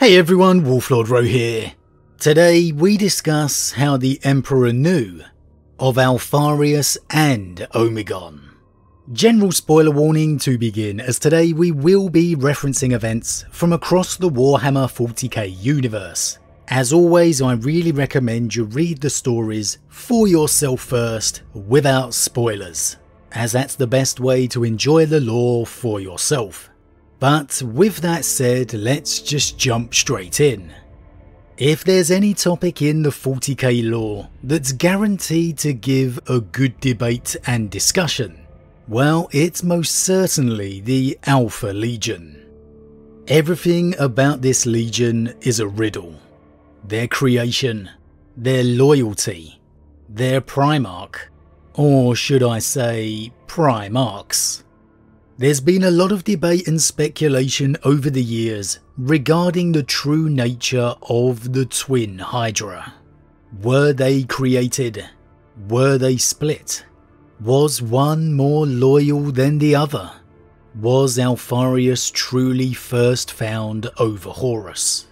Hey everyone, Wolf Lord Rho here. Today we discuss how the Emperor knew of Alpharius and Omegon. General spoiler warning to begin, as today we will be referencing events from across the Warhammer 40k universe. As always, I really recommend you read the stories for yourself first without spoilers, as that's the best way to enjoy the lore for yourself. But with that said, let's just jump straight in. If there's any topic in the 40k lore that's guaranteed to give a good debate and discussion, well, it's most certainly the Alpha Legion. Everything about this legion is a riddle. Their creation, their loyalty, their Primarch, or should I say Primarchs. There's been a lot of debate and speculation over the years regarding the true nature of the twin Hydra. Were they created? Were they split? Was one more loyal than the other? Was Alpharius truly first found over Horus?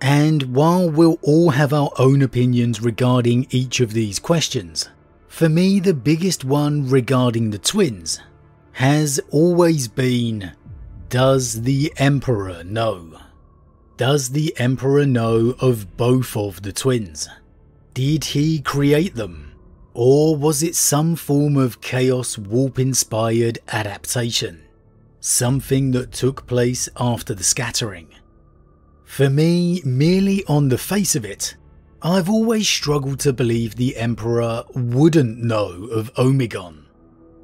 And while we'll all have our own opinions regarding each of these questions, for me the biggest one regarding the twins has always been, does the Emperor know? Does the Emperor know of both of the twins? Did he create them? Or was it some form of Chaos Warp-inspired adaptation? Something that took place after the scattering? For me, merely on the face of it, I've always struggled to believe the Emperor wouldn't know of Omegon.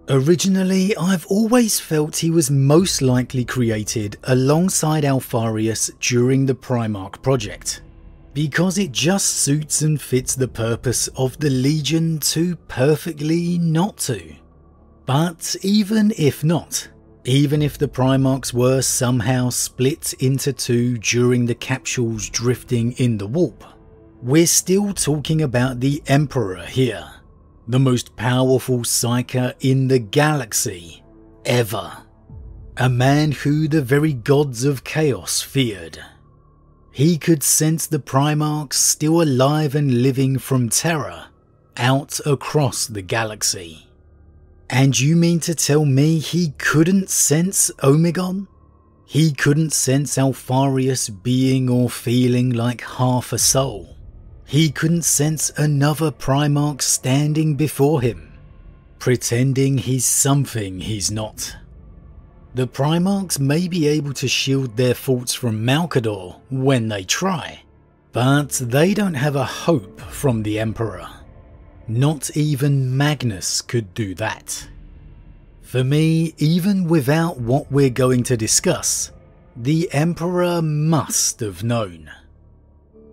Originally, I've always felt he was most likely created alongside Alpharius during the Primarch project, because it just suits and fits the purpose of the Legion too perfectly not to. But even if not, even if the Primarchs were somehow split into two during the capsules drifting in the warp, we're still talking about the Emperor here. The most powerful psyker in the galaxy ever. A man who the very gods of chaos feared. He could sense the Primarchs still alive and living from Terra out across the galaxy. And you mean to tell me he couldn't sense Omegon? He couldn't sense Alpharius being or feeling like half a soul? He couldn't sense another Primarch standing before him, pretending he's something he's not? The Primarchs may be able to shield their thoughts from Malkador when they try, but they don't have a hope from the Emperor. Not even Magnus could do that. For me, even without what we're going to discuss, the Emperor must have known.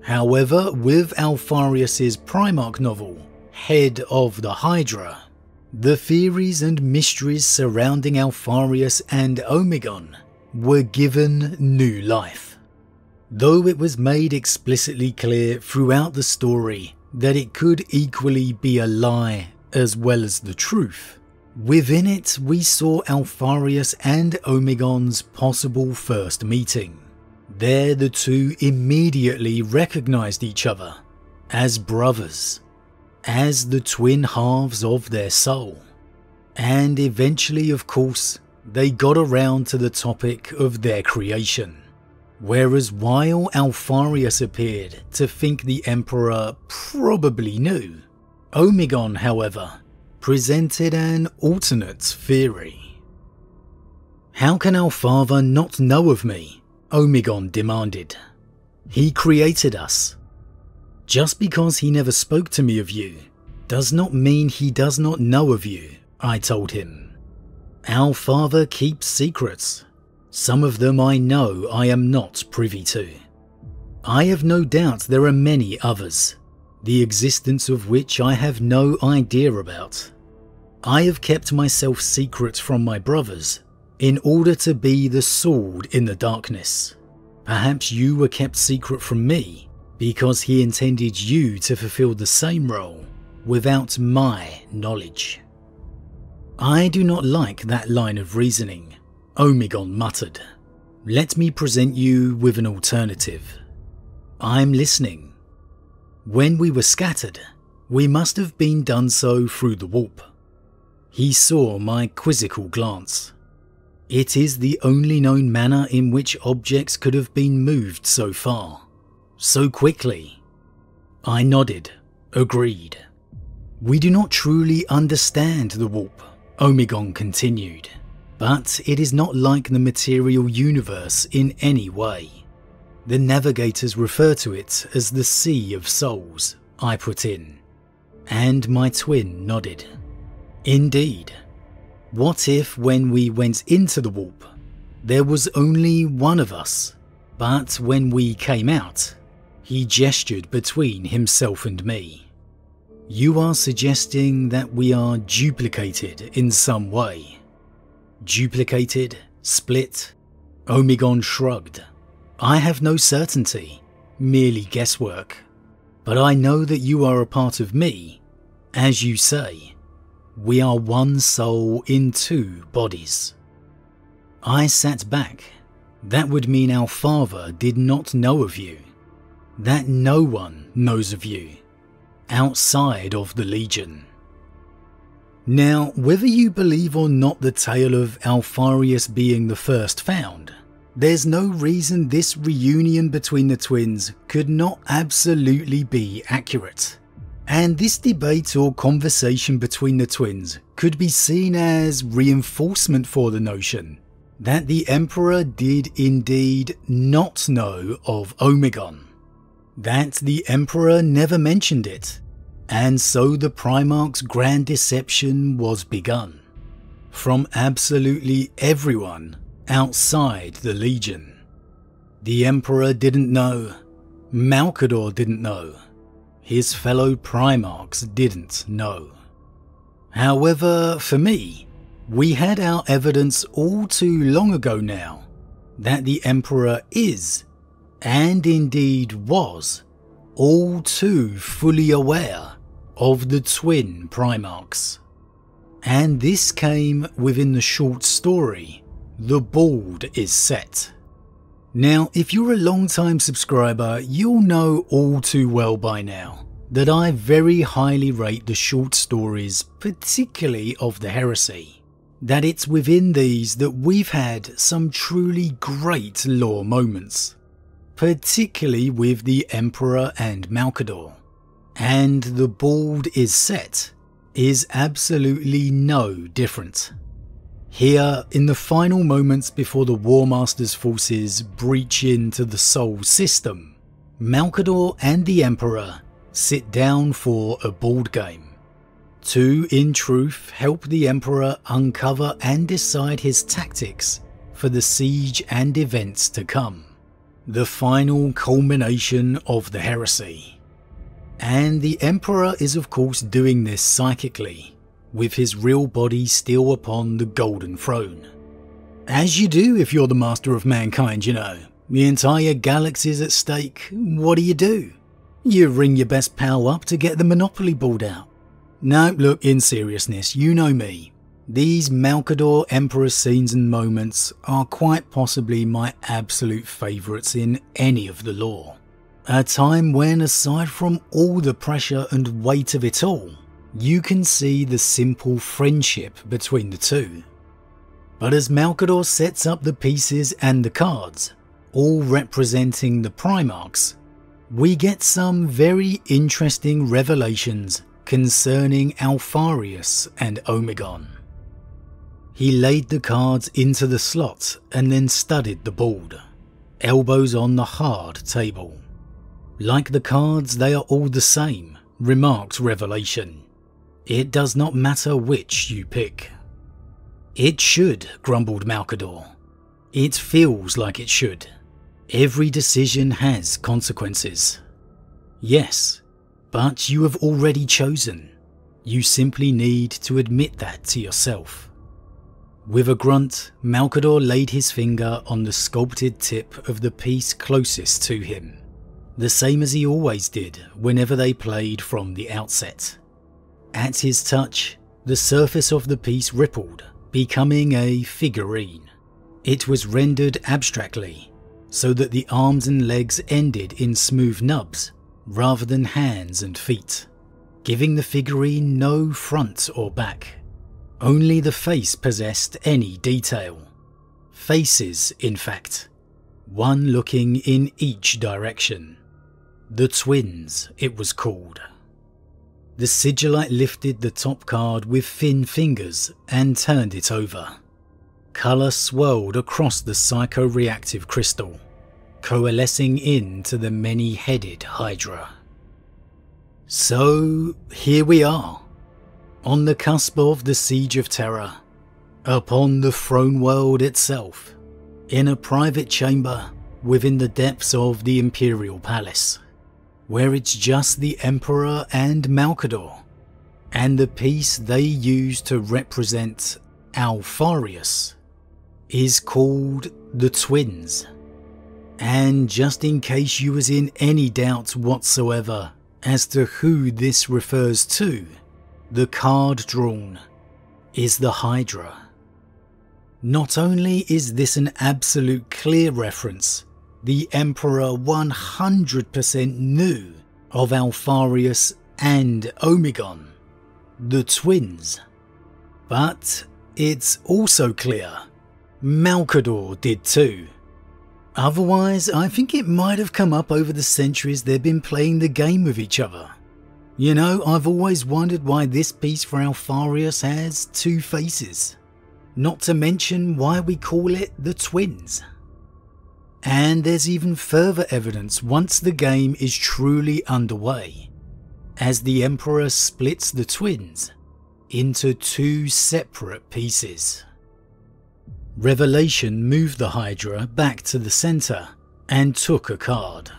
However, with Alpharius's Primarch novel, Head of the Hydra, the theories and mysteries surrounding Alpharius and Omegon were given new life. Though it was made explicitly clear throughout the story that it could equally be a lie as well as the truth, within it we saw Alpharius and Omegon's possible first meeting. There the two immediately recognized each other as brothers, as the twin halves of their soul. And eventually, of course, they got around to the topic of their creation. Whereas while Alpharius appeared to think the Emperor probably knew, Omegon, however, presented an alternate theory. How can our father not know of me? Omegon demanded. He created us. Just because he never spoke to me of you does not mean he does not know of you, I told him. Our father keeps secrets. Some of them I know I am not privy to. I have no doubt there are many others, the existence of which I have no idea about. I have kept myself secret from my brothers in order to be the sword in the darkness. Perhaps you were kept secret from me because he intended you to fulfill the same role without my knowledge. I do not like that line of reasoning, Omegon muttered. Let me present you with an alternative. I'm listening. When we were scattered, we must have been done so through the warp. He saw my quizzical glance. It is the only known manner in which objects could have been moved so far, so quickly. I nodded, agreed. We do not truly understand the warp, Omegon continued, but it is not like the material universe in any way. The navigators refer to it as the Sea of Souls, I put in, and my twin nodded. Indeed. What if when we went into the warp, there was only one of us, but when we came out, he gestured between himself and me. You are suggesting that we are duplicated in some way. Duplicated? Split? Omegon shrugged. I have no certainty, merely guesswork. But I know that you are a part of me, as you say. We are one soul in two bodies. I sat back. That would mean our father did not know of you. That no one knows of you, outside of the Legion. Now, whether you believe or not the tale of Alpharius being the first found, there's no reason this reunion between the twins could not absolutely be accurate. And this debate or conversation between the twins could be seen as reinforcement for the notion that the Emperor did indeed not know of Omegon. That the Emperor never mentioned it, and so the Primarchs' grand deception was begun. From absolutely everyone outside the Legion. The Emperor didn't know, Malcador didn't know, his fellow Primarchs didn't know. However, for me, we had our evidence all too long ago now that the Emperor is, and indeed was, all too fully aware of the twin Primarchs. And this came within the short story, The Bald is Set. Now, if you're a long-time subscriber, you'll know all too well by now that I very highly rate the short stories, particularly of the Heresy. That it's within these that we've had some truly great lore moments, particularly with the Emperor and Malcador. And The Bald is Set is absolutely no different. Here, in the final moments before the War Master's forces breach into the Sol system, Malcador and the Emperor sit down for a board game. To, in truth, help the Emperor uncover and decide his tactics for the siege and events to come. The final culmination of the Heresy. And the Emperor is of course doing this psychically, with his real body still upon the Golden Throne. As you do if you're the master of mankind, you know. The entire galaxy's at stake. What do? You ring your best pal up to get the Monopoly board out. No, look, in seriousness, you know me. These Malcador Emperor scenes and moments are quite possibly my absolute favourites in any of the lore. A time when, aside from all the pressure and weight of it all, you can see the simple friendship between the two. But as Malcador sets up the pieces and the cards, all representing the Primarchs, we get some very interesting revelations concerning Alpharius and Omegon. He laid the cards into the slot and then studied the board, elbows on the hard table. Like the cards, they are all the same, remarked Revelation. It does not matter which you pick. It should, grumbled Malcador. It feels like it should. Every decision has consequences. Yes, but you have already chosen. You simply need to admit that to yourself. With a grunt, Malcador laid his finger on the sculpted tip of the piece closest to him, the same as he always did whenever they played from the outset. At his touch, the surface of the piece rippled, becoming a figurine. It was rendered abstractly, so that the arms and legs ended in smooth nubs rather than hands and feet, giving the figurine no front or back. Only the face possessed any detail. Faces, in fact, one looking in each direction. The Twins, it was called. The sigillite lifted the top card with thin fingers and turned it over. Colour swirled across the psychoreactive crystal, coalescing into the many-headed Hydra. So, here we are, on the cusp of the Siege of Terror, upon the throne world itself, in a private chamber within the depths of the Imperial Palace, where it's just the Emperor and Malcador, and the piece they use to represent Alpharius is called the Twins. And just in case you was in any doubt whatsoever as to who this refers to, the card drawn is the Hydra. Not only is this an absolute clear reference, the Emperor 100% knew of Alpharius and Omegon, the Twins, but it's also clear Malcador did too. Otherwise, I think it might have come up over the centuries they've been playing the game with each other. You know, I've always wondered why this piece for Alpharius has two faces. Not to mention why we call it the Twins. And there's even further evidence once the game is truly underway, as the Emperor splits the Twins into two separate pieces. Revelation moved the Hydra back to the centre and took a card.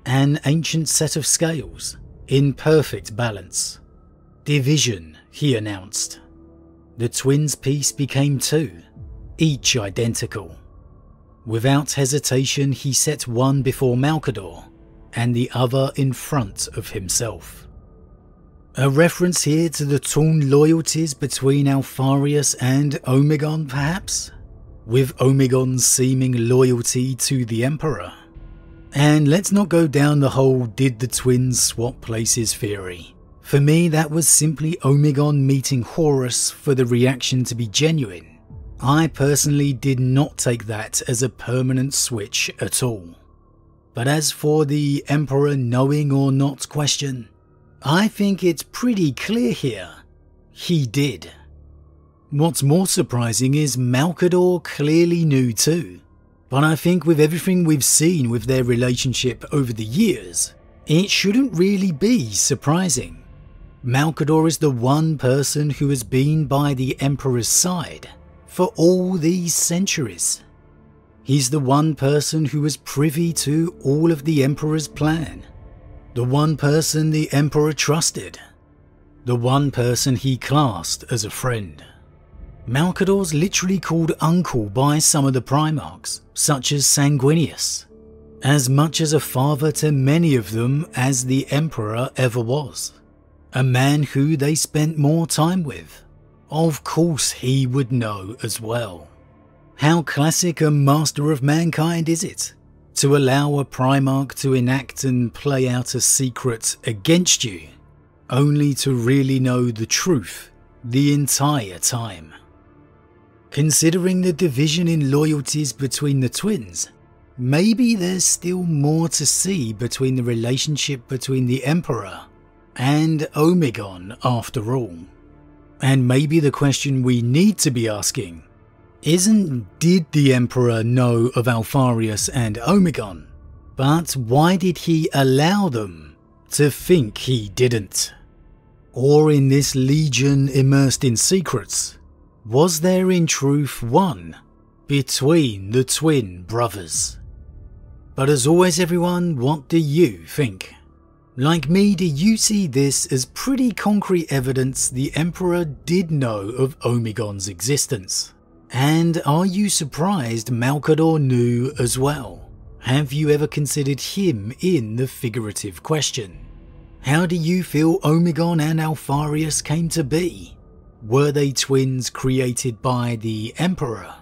An ancient set of scales, in perfect balance. Division, he announced. The Twins piece became two, each identical. Without hesitation, he set one before Malcador and the other in front of himself. A reference here to the torn loyalties between Alpharius and Omegon, perhaps? With Omegon's seeming loyalty to the Emperor. And let's not go down the whole did the twins swap places theory. For me, that was simply Omegon meeting Horus for the reaction to be genuine. I personally did not take that as a permanent switch at all. But as for the Emperor knowing or not question, I think it's pretty clear here. He did. What's more surprising is Malcador clearly knew too. But I think with everything we've seen with their relationship over the years, it shouldn't really be surprising. Malcador is the one person who has been by the Emperor's side for all these centuries. He's the one person who was privy to all of the Emperor's plan. The one person the Emperor trusted. The one person he classed as a friend. Malcador's literally called uncle by some of the Primarchs, such as Sanguinius, as much as a father to many of them as the Emperor ever was. A man who they spent more time with. Of course he would know as well. How classic a master of mankind is it, to allow a Primarch to enact and play out a secret against you, only to really know the truth the entire time. Considering the division in loyalties between the twins, maybe there's still more to see between the relationship between the Emperor and Omegon after all. And maybe the question we need to be asking isn't did the Emperor know of Alpharius and Omegon, but why did he allow them to think he didn't? Or in this legion immersed in secrets, was there in truth one between the twin brothers? But as always everyone, what do you think? Like me, do you see this as pretty concrete evidence the Emperor did know of Omegon's existence? And are you surprised Malcador knew as well? Have you ever considered him in the figurative question? How do you feel Omegon and Alpharius came to be? Were they twins created by the Emperor?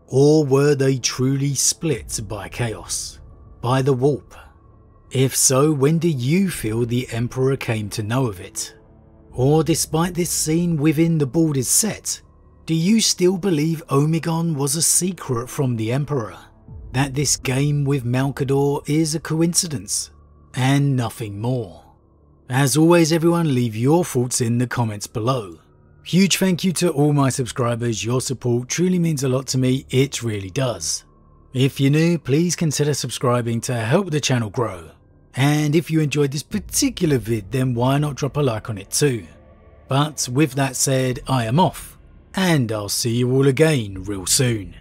Or were they truly split by chaos? By the warp? If so, when do you feel the Emperor came to know of it? Or despite this scene within the Baldur's set, do you still believe Omegon was a secret from the Emperor? That this game with Malcador is a coincidence, and nothing more? As always everyone, leave your thoughts in the comments below. Huge thank you to all my subscribers, your support truly means a lot to me, it really does. If you're new, please consider subscribing to help the channel grow. And if you enjoyed this particular vid, then why not drop a like on it too. But with that said, I am off, and I'll see you all again real soon.